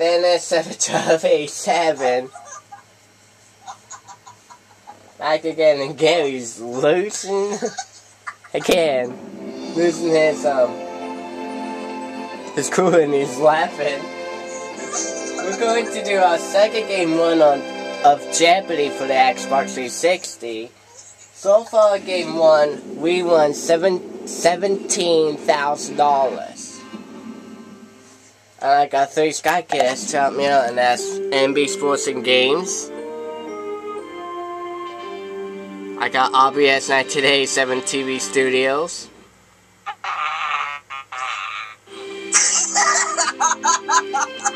Then instead of 1287, back again, and Gary's losing again, losing his cool, and he's laughing. We're going to do our second game one of Jeopardy for the Xbox 360. So far, game one, we won $17,000. And I got 3 Sky Kids to help me out, and that's NB Sports and Games. I got RBS 1987 TV Studios.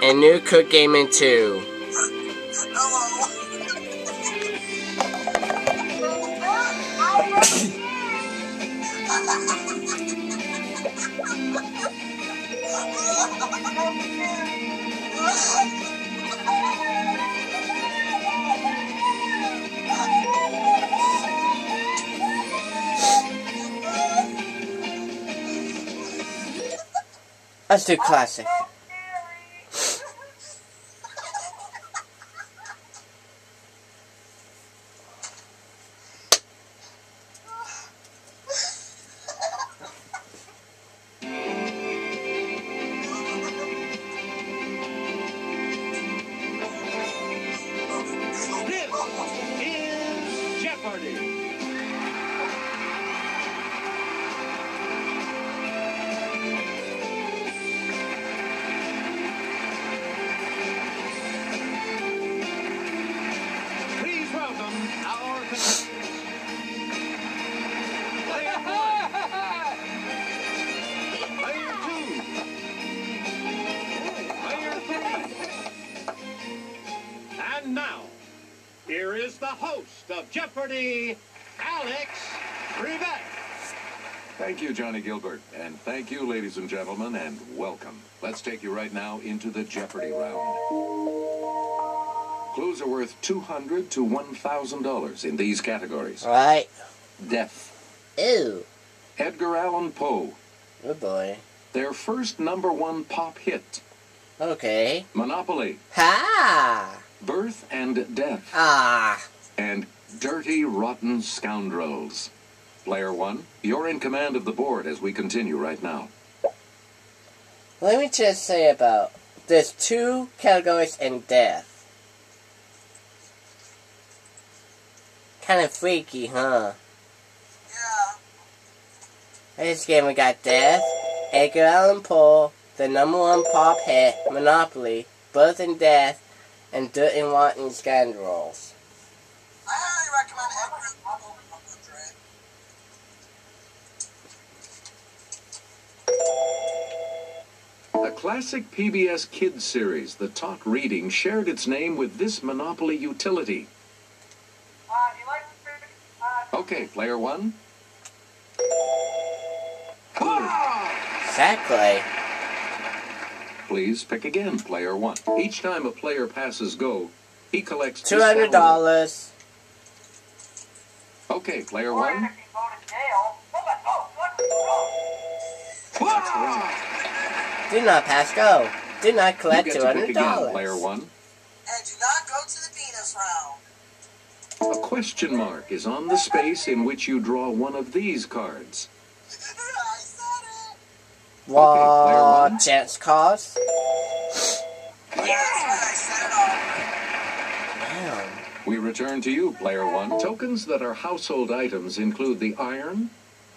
And New Cook Gaming 2. Let's do classic. And now, here is the host of Jeopardy, Alex Rivet. Thank you, Johnny Gilbert. And thank you, ladies and gentlemen, and welcome. Let's take you right now into the Jeopardy round. Clues are worth $200 to $1,000 in these categories. All right. Death. Ew. Edgar Allan Poe. Good boy. Their first #1 pop hit. Okay. Monopoly. Ha! Birth and Death. Ah. And Dirty Rotten Scoundrels. Player 1, you're in command of the board as we continue right now. Let me just say about, there's 2 categories in death. Kind of freaky, huh? Yeah. In this game we got Death, Edgar Allan Poe, the #1 pop hit, Monopoly, Birth and Death, and Dirty Rotten Scoundrels. I highly recommend Edgar Allan Poe 100. A classic PBS Kids series, The Talk Reading, shared its name with this Monopoly utility. Okay, player 1. Exactly. Please pick again, player 1. Each time a player passes go, he collects $200. Okay, player 1. Do not pass go. Do not collect You get to pick again, $200. player 1. And do not go to the Venus round. A question mark is on the space in which you draw one of these cards. I said it. What? player Chance cards? Yeah. I said it already. Damn. We return to you, player 1. Tokens that are household items include the iron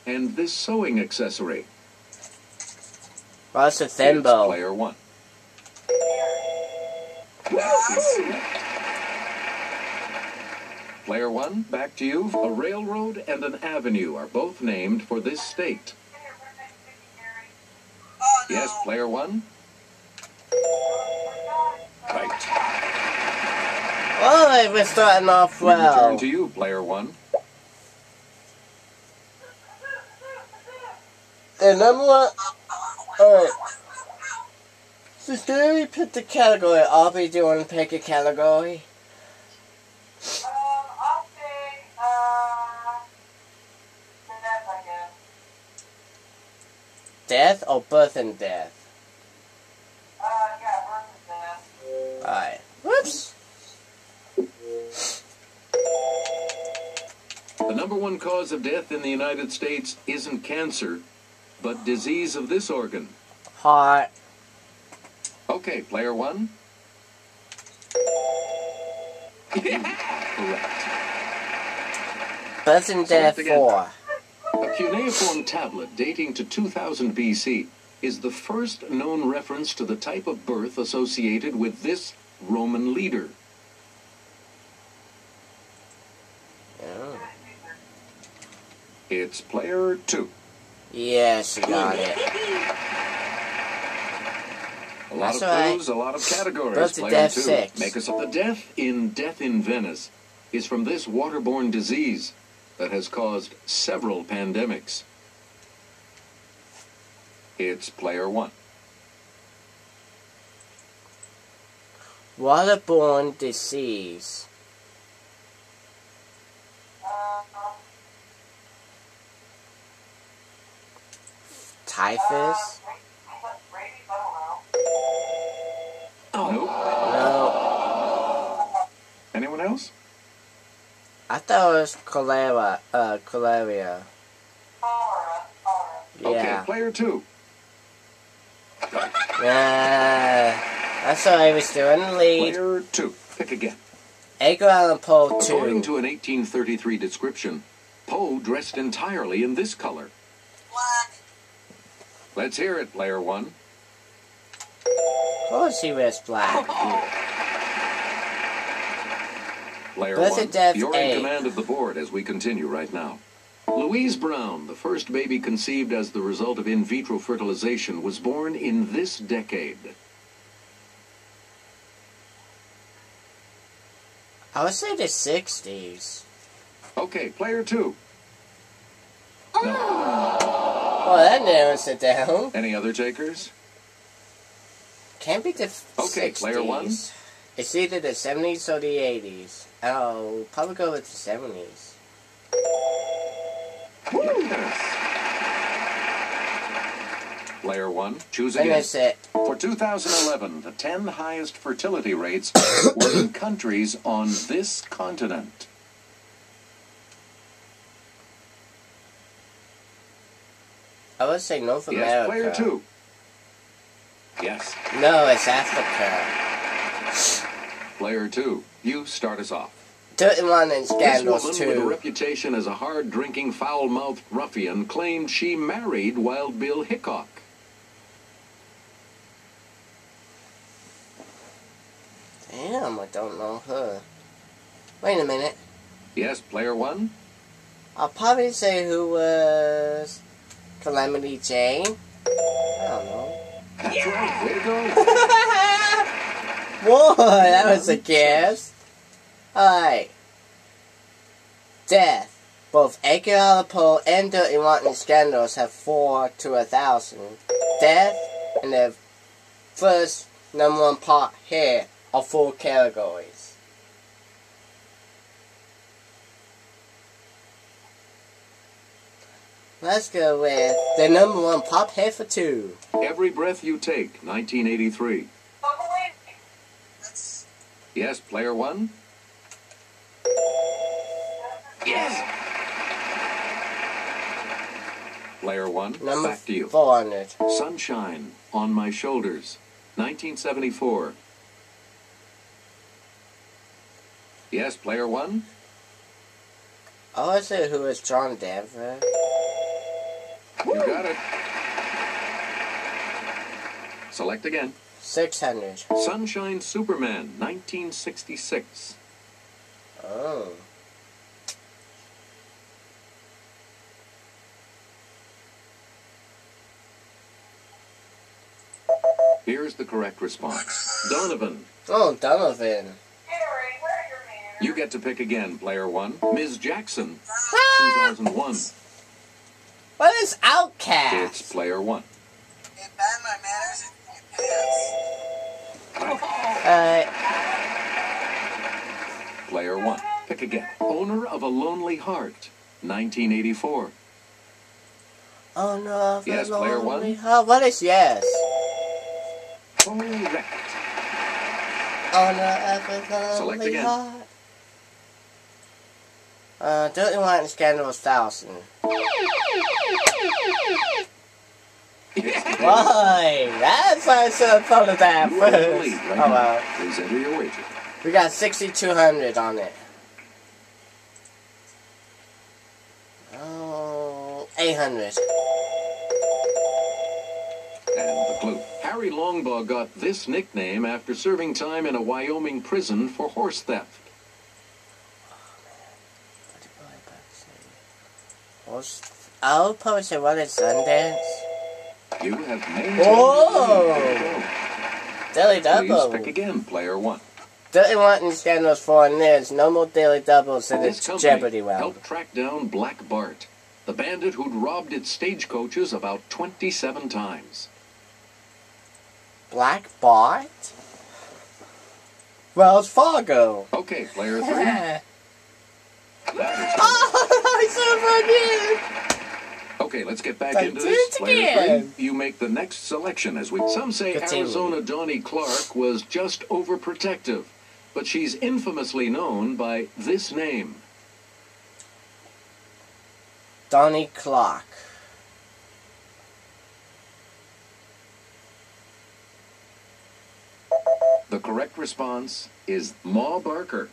and this sewing accessory. What's a It's thimble? player 1. Player 1, back to you. A railroad and an avenue are both named for this state. Oh, no. Yes, player 1. Right. Oh, it was starting off We return well. to you, player 1. The #1. Alright. So, can we pick the category? Aubrey, do you want to pick a category? I'll say, death, I guess. Death or birth and death? Yeah, birth and death. number one cause of death in the United States isn't cancer, but disease of this organ. Heart. Okay, player one. Correct. Birth and death Select again. 4. A cuneiform tablet dating to 2000 BC is the first known reference to the type of birth associated with this Roman leader. Oh. It's player two. Yes, you got it. A lot That's of right. clues, a lot of categories. Birth to Player death two. 6. Make us up. The Death in Venice is from this waterborne disease that has caused several pandemics. It's player one. Waterborne disease. Typhus? Nope. No. Anyone else? I thought it was cholera. Cholera. Okay, Yeah. player two. That's what I was doing. Lead. Player two. Pick again. Edgar Allan Poe According 2. to an 1833 description, Poe dressed entirely in this color. Black. Let's hear it, player one. Of course he wears black. Player Birth one, and death you're 8. in command of the board as we continue right now. Louise Brown, the first baby conceived as the result of in vitro fertilization, was born in this decade. I would say the 60s. Okay, player two. No. Well, that narrows it down. Any other takers? Can't be the Okay, 60s. player one. It's either the 70s or the 80s. Oh, probably go with the 70s. Yes. Player one, choose again. Finish it. For 2011, the 10 highest fertility rates were in countries on this continent. I would say North Yes, America. player two. Yes, No, it's Africa. player two. You start us off. 31 and This Scandals woman, with a 2. reputation as a hard-drinking, foul-mouthed ruffian, claimed she married Wild Bill Hickok. Damn, I don't know her. Wait a minute. Yes, player one. I'll probably say who was Calamity Jane. I don't know. That's right. Way to go. Whoa, that was a guess. Alright. Death. Both Edgar Allan Poe and Dirty Rotten Scandals have 4 to 1,000. Death and the first #1 part here are 4 categories. Let's go with the #1 pop hit for 2. Every Breath You Take, 1983. That's Yes, player one. Yes. Player one, Number back to you. 400. Sunshine on My Shoulders, 1974. Yes, player one. I want to say who is John Denver. You got it. Select again. 600. Sunshine Superman, 1966. Oh. Here's the correct response. Donovan. Oh, Donovan. Gary, where are your manners? You get to pick again, player one. Ms. Jackson, Ah! 2001. What is Outcast? It's player one. Hey, ban my manners in your pants. Player one. Pick again. Owner of a Lonely Heart, 1984. Oh no, Yes, player one. What is yes? Correct. Oh no, Select lonely again. heart. Dirty White and Scandalous 1000. Why? That's why I should have thought of that first. Oh well. Please enter your wager. We got 6,200 on it. Oh, 800. And the clue. Harry Longbaugh got this nickname after serving time in a Wyoming prison for horse theft. I'll probably say what is Sundance? You have made Whoa! Daily Please double. pick again, player one. Dirty White and Scandalous 4, and there's no more daily doubles in This its company Jeopardy round. helped track down Black Bart, the bandit who'd robbed its stagecoaches about 27 times. Black Bart? Wells Fargo. Okay, player three. I said it Okay, let's get back I into did this. it Player again. three, you make the next selection as we... Some say Continue. Arizona Donnie Clark was just overprotective, but she's infamously known by this name. Donnie Clark. The correct response is Ma Barker.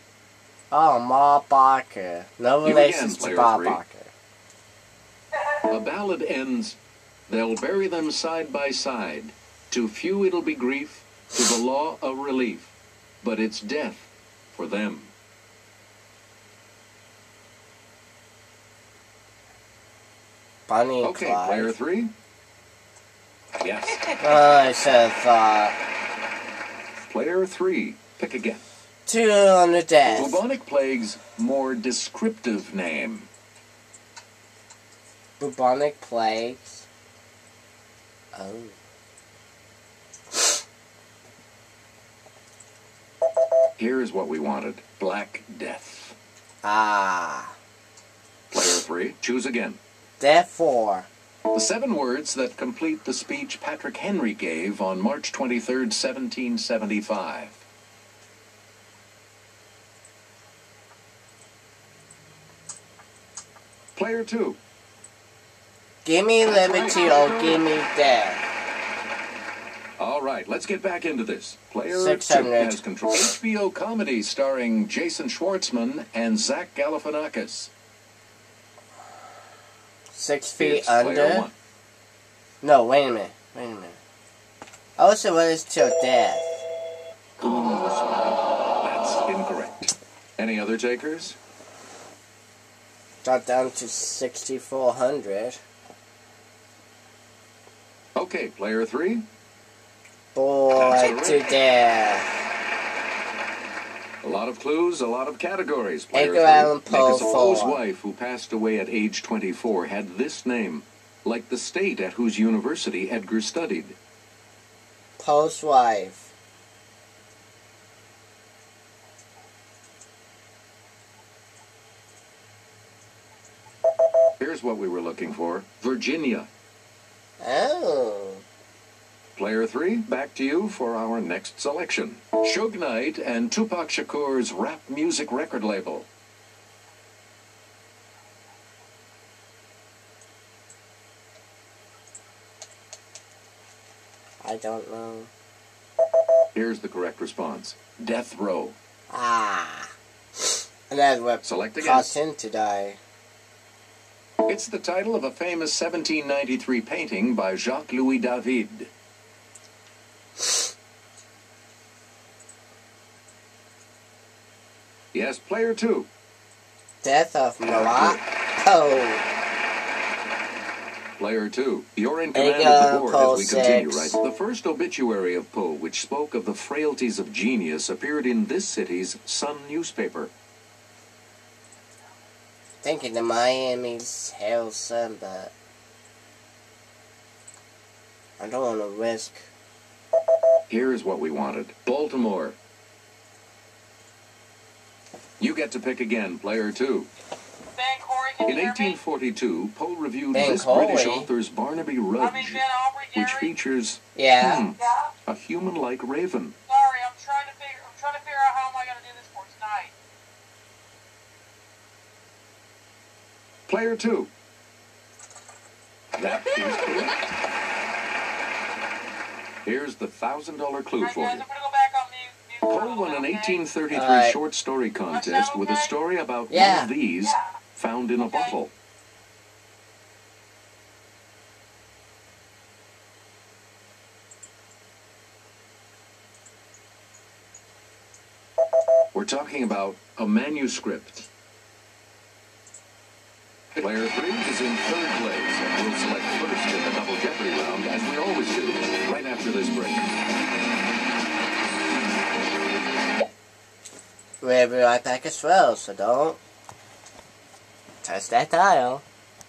Oh, Ma Barker. No You relations again, to player Bob three. Barker. The ballad ends, they'll bury them side by side. To few it'll be grief, to the law a relief. But it's death for them. Bonnie and Okay, Clyde. player three. Yes. I should have thought. Player three, pick again. 200 deaths. Bubonic plague's more descriptive name. Bubonic plagues. Oh. Here's what we wanted. Black Death. Ah. Player three, choose again. Death 4. The 7 words that complete the speech Patrick Henry gave on March 23rd, 1775. Player 2. Gimme liberty or gimme death. All right, let's get back into this. Player 600. 2 has control. HBO comedy starring Jason Schwartzman and Zach Galifianakis. 6 feet It's player under. 1. No, wait a minute. I would say what is till death. That's incorrect. Any other takers? Got down to 6,400. Okay, player 3. Boy, to death. A lot of clues, a lot of categories. Player Edgar 3. Allan Poe Nicholas Poe's 4. wife, who passed away at age 24, had this name, like the state at whose university Edgar studied. Poe's wife. Here's what we were looking for. Virginia. Oh. Player 3, back to you for our next selection. Suge Knight and Tupac Shakur's rap music record label. I don't know. Here's the correct response. Death Row. Ah. And that's what Select again. caused him to die. It's the title of a famous 1793 painting by Jacques-Louis David. Yes, player 2. Death of Marat Poe. Player 2. You're in command Edgar of the board Poe as we continue, 6. right? The first obituary of Poe, which spoke of the frailties of genius, appeared in this city's Sun newspaper. Thinking the Miami's Herald Sun, but I don't want to risk. Here's what we wanted. Baltimore. You get to pick again, player 2. Ben Corey, can In you hear me? 1842, Poe reviewed Ben this Coley. British author's Barnaby I mean, Rudge, Ben Aubrey, which Gary? features Yeah. Yeah? a human-like raven. Sorry, I'm trying to figure out how am I going to do this for tonight. Player 2. That is correct. Here's the $1,000 clue Alright, for guys, you. I'm gonna go back on mute. Poe won an 1833 Alright. short story contest with a story about one Yeah. of these found in a bottle. We're talking about a manuscript. Player 3 is in third place, and we'll select first in the Double Jeopardy round, as we always do, right after this break. We'll be right back as well, so don't touch that dial.